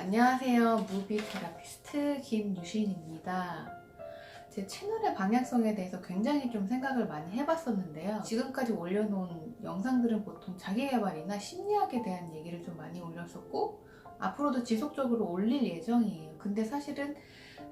안녕하세요. 무비 테라피스트 김유신입니다. 제 채널의 방향성에 대해서 굉장히 좀 생각을 많이 해봤었는데요. 지금까지 올려놓은 영상들은 보통 자기계발이나 심리학에 대한 얘기를 좀 많이 올렸었고 앞으로도 지속적으로 올릴 예정이에요. 근데 사실은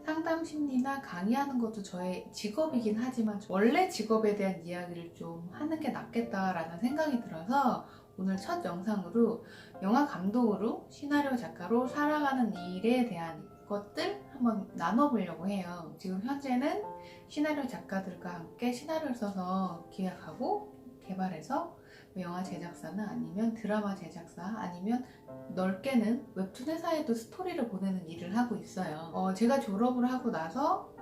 상담 심리나 강의하는 것도 저의 직업이긴 하지만 원래 직업에 대한 이야기를 좀 하는 게 낫겠다라는 생각이 들어서 오늘 첫 영상으로 영화 감독으로 시나리오 작가로 살아가는 일에 대한 것들 한번 나눠보려고 해요. 지금 현재는 시나리오 작가들과 함께 시나리오를 써서 기획하고 개발해서 영화 제작사나 아니면 드라마 제작사 아니면 넓게는 웹툰 회사에도 스토리를 보내는 일을 하고 있어요. 제가 졸업을 하고 나서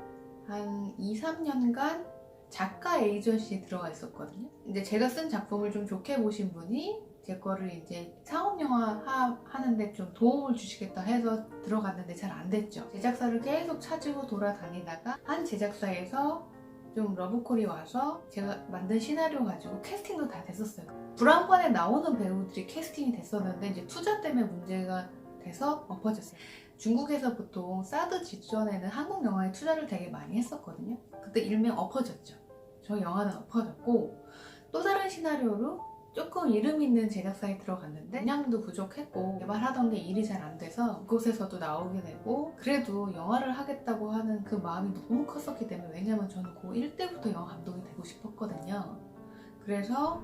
한 2, 3년간 작가 에이전시에 들어가 있었거든요. 이제 제가 쓴 작품을 좀 좋게 보신 분이 제 거를 이제 상업영화 하는데 좀 도움을 주시겠다 해서 들어갔는데 잘 안 됐죠. 제작사를 계속 찾으고 돌아다니다가 한 제작사에서 좀 러브콜이 와서 제가 만든 시나리오 가지고 캐스팅도 다 됐었어요. 불황번에 나오는 배우들이 캐스팅이 됐었는데 이제 투자 때문에 문제가 돼서 엎어졌어요. 중국에서 보통 사드 직전에는 한국 영화에 투자를 되게 많이 했었거든요. 그때 일명 엎어졌죠. 저 영화는 엎어졌고 또 다른 시나리오로 조금 이름 있는 제작사에 들어갔는데 분량도 부족했고 개발하던 게 일이 잘 안 돼서 그곳에서도 나오게 되고 그래도 영화를 하겠다고 하는 그 마음이 너무 컸었기 때문에 왜냐면 저는 고1 때부터 영화 감독이 되고 싶었거든요. 그래서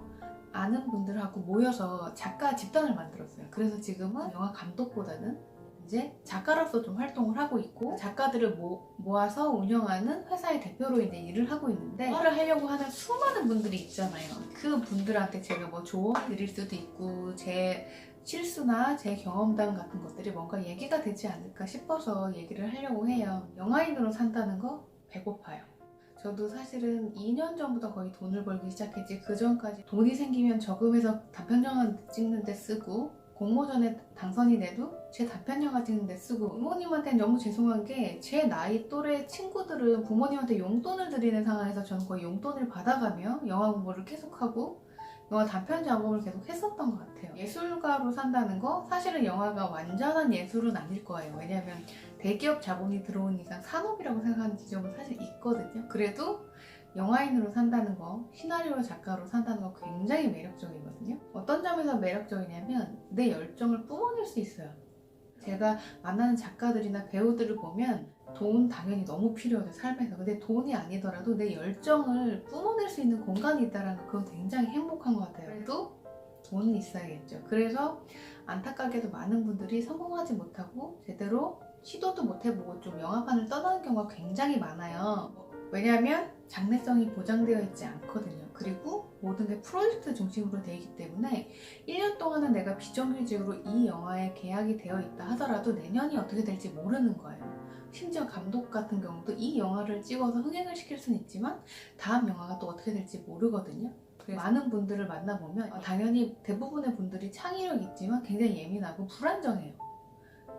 아는 분들하고 모여서 작가 집단을 만들었어요. 그래서 지금은 영화 감독보다는 이제 작가로서 좀 활동을 하고 있고 작가들을 모아서 운영하는 회사의 대표로 이제 일을 하고 있는데 영화를 하려고 하는 수많은 분들이 있잖아요. 그 분들한테 제가 뭐 조언 드릴 수도 있고 제 실수나 제 경험담 같은 것들이 뭔가 얘기가 되지 않을까 싶어서 얘기를 하려고 해요. 영화인으로 산다는 거 배고파요. 저도 사실은 2년 전부터 거의 돈을 벌기 시작했지 그 전까지 돈이 생기면 저금해서 단편영화 찍는데 쓰고 공모전에 당선이 돼도 제 단편영화 찍는데 쓰고 부모님한테는 너무 죄송한 게 제 나이 또래 친구들은 부모님한테 용돈을 드리는 상황에서 저는 거의 용돈을 받아가며 영화 공부를 계속하고 영화 단편 작업을 계속 했었던 것 같아요. 예술가로 산다는 거 사실은 영화가 완전한 예술은 아닐 거예요. 왜냐하면 대기업 자본이 들어온 이상 산업이라고 생각하는 지점은 사실 있거든요. 그래도 영화인으로 산다는 거, 시나리오 작가로 산다는 거 굉장히 매력적이거든요. 어떤 점에서 매력적이냐면 내 열정을 뿜어낼 수 있어요. 제가 만나는 작가들이나 배우들을 보면 돈 당연히 너무 필요하죠, 삶에서. 근데 돈이 아니더라도 내 열정을 뿜어낼 수 있는 공간이 있다는 거 그건 굉장히 행복한 것 같아요. 그래도 돈은 있어야겠죠. 그래서 안타깝게도 많은 분들이 성공하지 못하고 제대로 시도도 못 해보고 좀 영화관을 떠나는 경우가 굉장히 많아요. 왜냐하면 장래성이 보장되어 있지 않거든요. 그리고 모든 게 프로젝트 중심으로 되어 있기 때문에 1년 동안은 내가 비정규직으로 이 영화에 계약이 되어 있다 하더라도 내년이 어떻게 될지 모르는 거예요. 심지어 감독 같은 경우도 이 영화를 찍어서 흥행을 시킬 수는 있지만 다음 영화가 또 어떻게 될지 모르거든요. 그래서 많은 분들을 만나보면 당연히 대부분의 분들이 창의력 있지만 굉장히 예민하고 불안정해요.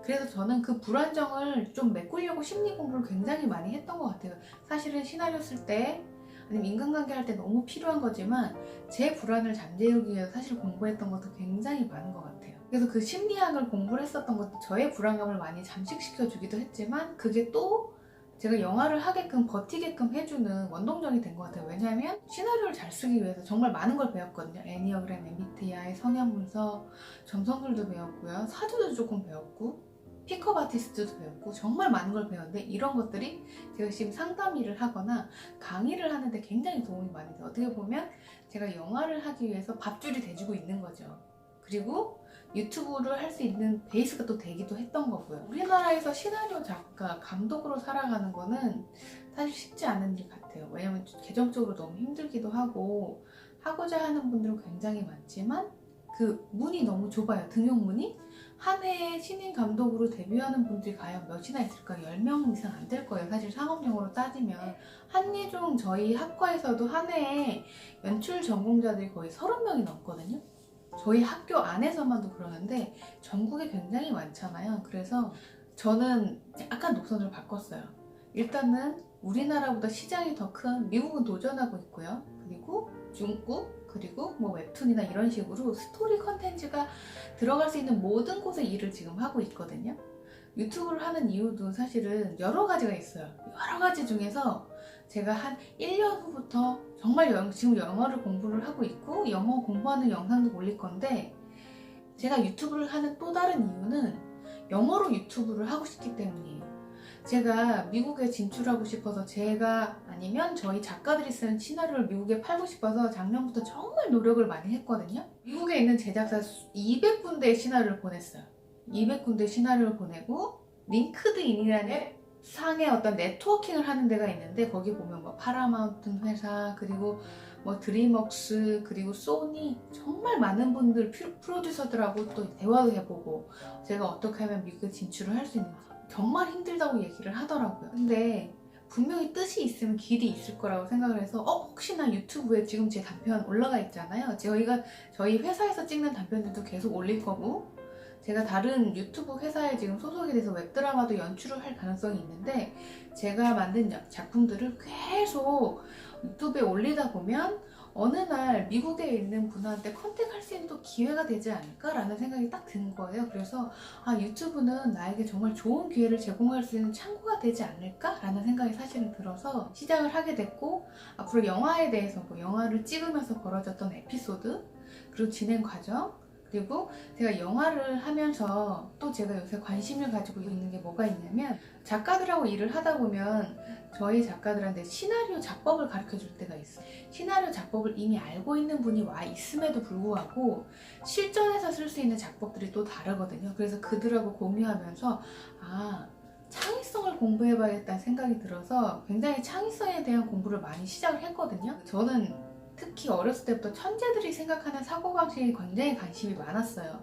그래서 저는 그 불안정을 좀 메꾸려고 심리 공부를 굉장히 많이 했던 것 같아요. 사실은 시나리오 쓸 때 아니면 인간관계 할 때 너무 필요한 거지만 제 불안을 잠재우기 위해서 사실 공부했던 것도 굉장히 많은 것 같아요. 그래서 그 심리학을 공부를 했었던 것도 저의 불안감을 많이 잠식시켜 주기도 했지만 그게 또 제가 영화를 하게끔 버티게끔 해주는 원동력이 된 것 같아요. 왜냐하면 시나리오를 잘 쓰기 위해서 정말 많은 걸 배웠거든요. 애니어그램, MBTI, 성향 분석, 점성술도 배웠고요. 사주도 조금 배웠고 픽업 아티스트도 배웠고 정말 많은 걸 배웠는데 이런 것들이 제가 지금 상담 일을 하거나 강의를 하는데 굉장히 도움이 많이 돼요. 어떻게 보면 제가 영화를 하기 위해서 밥줄이 돼주고 있는 거죠. 그리고 유튜브를 할 수 있는 베이스가 또 되기도 했던 거고요. 우리나라에서 시나리오 작가, 감독으로 살아가는 거는 사실 쉽지 않은 일 같아요. 왜냐면 계정적으로 너무 힘들기도 하고 하고자 하는 분들은 굉장히 많지만 그 문이 너무 좁아요. 등용문이. 한 해에 신인 감독으로 데뷔하는 분들이 과연 몇이나 있을까? 10명 이상 안 될 거예요. 사실 상업용어로 따지면. 한예종 저희 학과에서도 한 해에 연출 전공자들이 거의 30명이 넘거든요. 저희 학교 안에서만도 그러는데 전국에 굉장히 많잖아요. 그래서 저는 약간 노선을 바꿨어요. 일단은 우리나라보다 시장이 더 큰 미국은 도전하고 있고요. 그리고 중국, 그리고 뭐 웹툰이나 이런 식으로 스토리 컨텐츠가 들어갈 수 있는 모든 곳에 일을 지금 하고 있거든요. 유튜브를 하는 이유도 사실은 여러 가지가 있어요. 여러 가지 중에서 제가 한 1년 후부터 정말 지금 영어를 공부를 하고 있고 영어 공부하는 영상도 올릴 건데, 제가 유튜브를 하는 또 다른 이유는 영어로 유튜브를 하고 싶기 때문이에요. 제가 미국에 진출하고 싶어서, 제가 아니면 저희 작가들이 쓰는 시나리오를 미국에 팔고 싶어서 작년부터 정말 노력을 많이 했거든요. 미국에 있는 제작사 200군데의 시나리오를 보냈어요. 200군데 시나리오를 보내고 링크드인이라는 앱 상의 어떤 네트워킹을 하는 데가 있는데, 거기 보면 뭐 파라마운트 회사, 그리고 뭐 드림웍스, 그리고 소니, 정말 많은 분들 프로듀서들하고 또 대화도 해보고 제가 어떻게 하면 미국에 진출을 할 수 있는지 정말 힘들다고 얘기를 하더라고요. 근데 분명히 뜻이 있으면 길이 있을 거라고 생각을 해서 혹시나 유튜브에 지금 제 단편 올라가 있잖아요. 저희 회사에서 찍는 단편들도 계속 올릴 거고, 제가 다른 유튜브 회사에 지금 소속이 돼서 웹드라마도 연출을 할 가능성이 있는데, 제가 만든 작품들을 계속 유튜브에 올리다 보면 어느 날 미국에 있는 분한테 컨택할 수 있는 또 기회가 되지 않을까라는 생각이 딱 든 거예요. 그래서 유튜브는 나에게 정말 좋은 기회를 제공할 수 있는 창구가 되지 않을까라는 생각이 사실은 들어서 시작을 하게 됐고, 앞으로 영화에 대해서 영화를 찍으면서 벌어졌던 에피소드, 그리고 진행 과정, 그리고 제가 영화를 하면서 또 제가 요새 관심을 가지고 있는 게 뭐가 있냐면, 작가들하고 일을 하다 보면 저희 작가들한테 시나리오 작법을 가르쳐 줄 때가 있어요. 시나리오 작법을 이미 알고 있는 분이 와 있음에도 불구하고 실전에서 쓸 수 있는 작법들이 또 다르거든요. 그래서 그들하고 공유하면서 창의성을 공부해봐야겠다는 생각이 들어서 굉장히 창의성에 대한 공부를 많이 시작을 했거든요. 저는 특히 어렸을 때부터 천재들이 생각하는 사고방식에 굉장히 관심이 많았어요.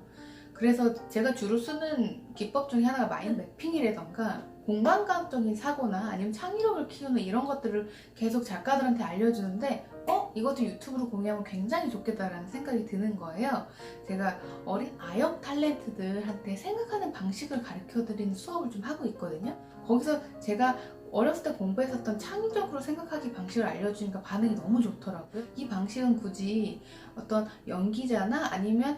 그래서 제가 주로 쓰는 기법 중에 하나가 마인드 매핑이라던가 공간감적인 사고나 아니면 창의력을 키우는 이런 것들을 계속 작가들한테 알려주는데, 이것도 유튜브로 공유하면 굉장히 좋겠다라는 생각이 드는 거예요. 제가 어린 아역 탤런트들한테 생각하는 방식을 가르쳐드리는 수업을 좀 하고 있거든요. 거기서 제가 어렸을 때 공부했었던 창의적으로 생각하기 방식을 알려주니까 반응이 너무 좋더라고요. 이 방식은 굳이 어떤 연기자나 아니면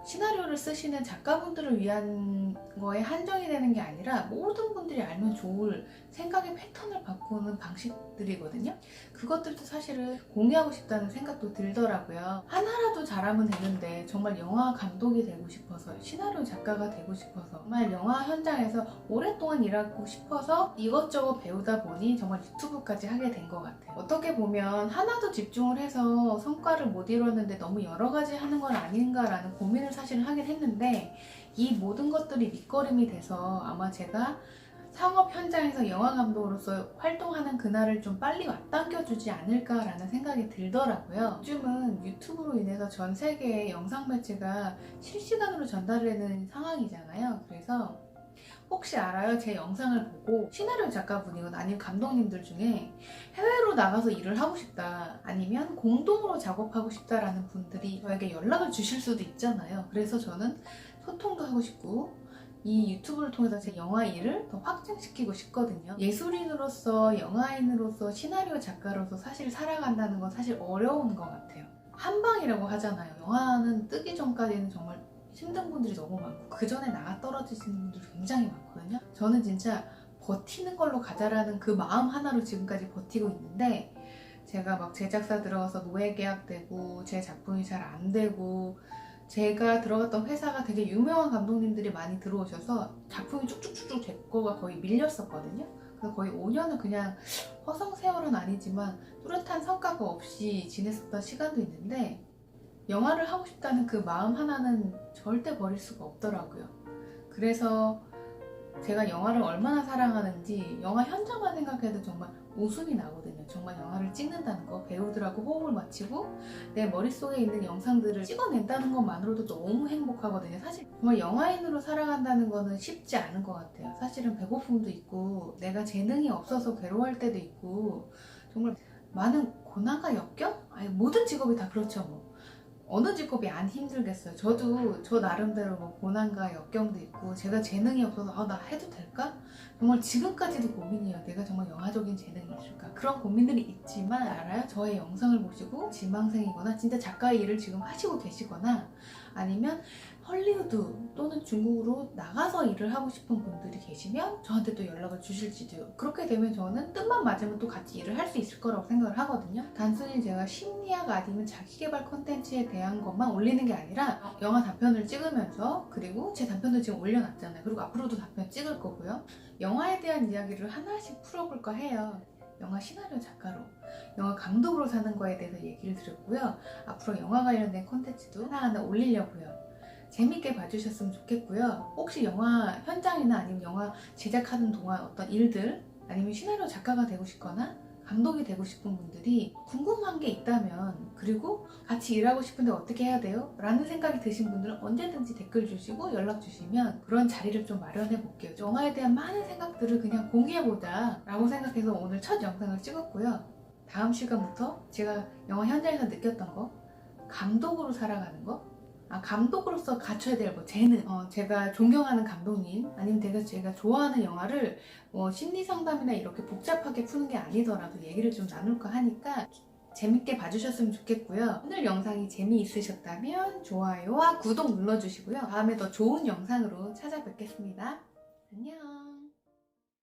시나리오를 쓰시는 작가분들을 위한 거에 한정이 되는 게 아니라 모든 분들이 알면 좋을 생각의 패턴을 바꾸는 방식들이거든요. 그것들도 사실은 공유하고 싶다는 생각도 들더라고요. 하나라도 잘하면 되는데 정말 영화 감독이 되고 싶어서, 시나리오 작가가 되고 싶어서, 정말 영화 현장에서 오랫동안 일하고 싶어서 이것저것 배우다 보니 정말 유튜브까지 하게 된 것 같아요. 어떻게 보면 하나도 집중을 해서 성과를 못 이뤘는데 너무 여러 가지 하는 건 아닌가라는 고민을 사실 하긴 했는데, 이 모든 것들이 밑거름이 돼서 아마 제가 상업 현장에서 영화 감독으로서 활동하는 그날을 좀 빨리 맞당겨주지 않을까라는 생각이 들더라고요. 요즘은 유튜브로 인해서 전 세계의 영상 매체가 실시간으로 전달되는 상황이잖아요. 그래서 혹시 알아요? 제 영상을 보고 시나리오 작가분이거나 아니면 감독님들 중에 해외로 나가서 일을 하고 싶다, 아니면 공동으로 작업하고 싶다라는 분들이 저에게 연락을 주실 수도 있잖아요. 그래서 저는 소통도 하고 싶고 이 유튜브를 통해서 제 영화 일을 더 확장시키고 싶거든요. 예술인으로서, 영화인으로서, 시나리오 작가로서 사실 살아간다는 건 사실 어려운 것 같아요. 한방이라고 하잖아요. 영화는 뜨기 전까지는 정말 힘든 분들이 너무 많고 그 전에 나가 떨어지시는 분들이 굉장히 많거든요. 저는 진짜 버티는 걸로 가자라는 그 마음 하나로 지금까지 버티고 있는데, 제가 막 제작사 들어가서 노예 계약되고 제 작품이 잘 안 되고, 제가 들어갔던 회사가 되게 유명한 감독님들이 많이 들어오셔서 작품이 쭉쭉쭉쭉 제 거가 거의 밀렸었거든요. 그래서 거의 5년을 그냥 허송세월은 아니지만 뚜렷한 성과가 없이 지냈었던 시간도 있는데, 영화를 하고 싶다는 그 마음 하나는 절대 버릴 수가 없더라고요. 그래서 제가 영화를 얼마나 사랑하는지 영화 현장만 생각해도 정말 웃음이 나거든요. 정말 영화를 찍는다는 거, 배우들하고 호흡을 맞추고 내 머릿속에 있는 영상들을 찍어낸다는 것만으로도 너무 행복하거든요. 사실 정말 영화인으로 살아간다는 거는 쉽지 않은 것 같아요. 사실은 배고픔도 있고 내가 재능이 없어서 괴로워할 때도 있고 정말 많은 고난과 역경? 모든 직업이 다 그렇죠 뭐. 어느 직업이 안 힘들겠어요. 저도 저 나름대로 고난과 역경도 있고, 제가 재능이 없어서 나 해도 될까? 정말 지금까지도 고민이에요. 내가 정말 영화적인 재능이 있을까? 그런 고민들이 있지만 알아요? 저의 영상을 보시고 지망생이거나 진짜 작가의 일을 지금 하시고 계시거나 아니면 헐리우드 또는 중국으로 나가서 일을 하고 싶은 분들이 계시면 저한테 또 연락을 주실지도요. 그렇게 되면 저는 뜻만 맞으면 또 같이 일을 할 수 있을 거라고 생각을 하거든요. 단순히 제가 심리학 아니면 자기계발 콘텐츠에 대한 것만 올리는 게 아니라 영화 단편을 찍으면서, 그리고 제 단편도 지금 올려놨잖아요. 그리고 앞으로도 단편 찍을 거고요. 영화에 대한 이야기를 하나씩 풀어볼까 해요. 영화 시나리오 작가로, 영화 감독으로 사는 거에 대해서 얘기를 드렸고요. 앞으로 영화 관련된 콘텐츠도 하나하나 올리려고요. 재밌게 봐주셨으면 좋겠고요. 혹시 영화 현장이나 아니면 영화 제작하는 동안 어떤 일들, 아니면 시나리오 작가가 되고 싶거나 감독이 되고 싶은 분들이 궁금한 게 있다면, 그리고 같이 일하고 싶은데 어떻게 해야 돼요? 라는 생각이 드신 분들은 언제든지 댓글 주시고 연락 주시면 그런 자리를 좀 마련해 볼게요. 영화에 대한 많은 생각들을 그냥 공유해보자 라고 생각해서 오늘 첫 영상을 찍었고요. 다음 시간부터 제가 영화 현장에서 느꼈던 거, 감독으로 살아가는 거, 감독으로서 갖춰야 될 뭐 재능, 제가 존경하는 감독님, 아니면 제가 좋아하는 영화를 심리 상담이나 이렇게 복잡하게 푸는 게 아니더라도 얘기를 좀 나눌까 하니까 재밌게 봐주셨으면 좋겠고요. 오늘 영상이 재미있으셨다면 좋아요와 구독 눌러주시고요. 다음에 더 좋은 영상으로 찾아뵙겠습니다. 안녕.